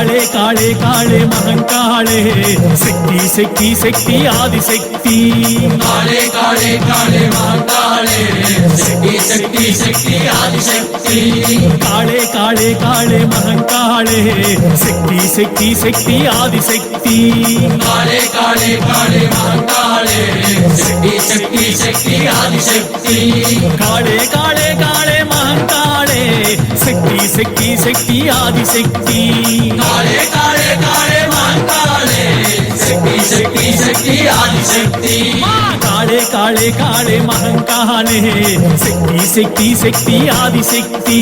काले काले काले महंकाले शक्ति शक्ति शक्ति आदिशक्ति काले काले काले महाकाले शक्ति शक्ति शक्ति आदिशक्ति काले काले काले महंकाले शक्ति शक्ति शक्ति आदिशक्ति काले काले काले महाकाले शक्ति शक्ति शक्ति आदिशक्ति काले काले काले महंकाले शक्ति शक्ति शक्ति आदिशक्ति काले काले काले महाकाले शक्ति शक्ति शक्ति आदिशक्ति काले काले काले महंकाले शक्ति शक्ति शक्ति आदिशक्ति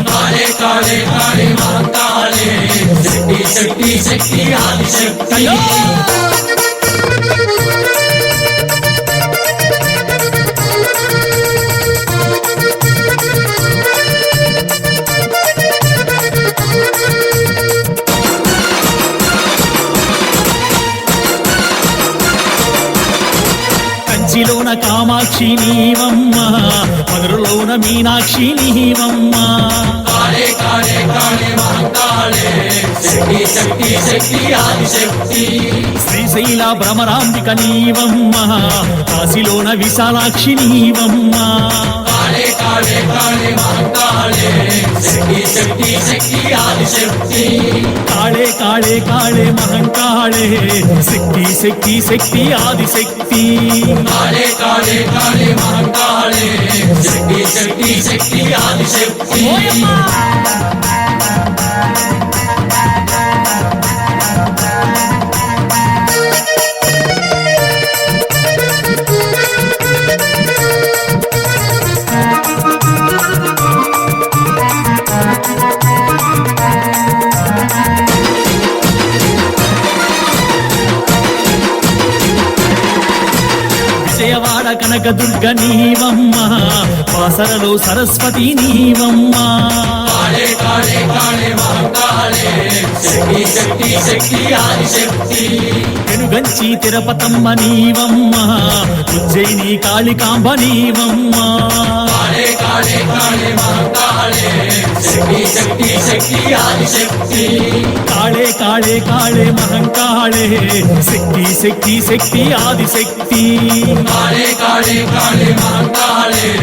काले काले काले महाकाले शक्ति शक्ति शक्ति आदिशक्ति కంచిలోన కామాక్షి నీవమ్మ మధురలోన మీనాక్షి నీవమ్మ काले काले काले महाकाले शक्ति शक्ति शक्ति आदिशक्ति శ్రీశైల భ్రమరాంబిక నీవమ్మ కాశీలోన విశాలాక్షి నీవమ్మ काले काले काले महाकाले शक्ति शक्ति शक्ति आदिशक्ति काले काले काले महंकाले शक्ति शक्ति शक्ति आदिशक्ति काले काले काले महाकाले शक्ति शक्ति शक्ति आदिशक्ति విజయవాడ కనకదుర్గ నీవమ్మ వాసరలో సరస్వతి నీవమ్మ काले काले काले महाकाले शक्ति शक्ति शक्ति आदिशक्ति పెనుగంచి తిరుపతమ్మ నీవమ్మ ఉజ్జయిని కాళికాంబ నీవమ్మ काले काले काले महाकाले शक्ति शक्ति शक्ति आदिशक्ति काले काले काले महंकाले शक्ति शक्ति शक्ति आदिशक्ति काले काले काले महाकाले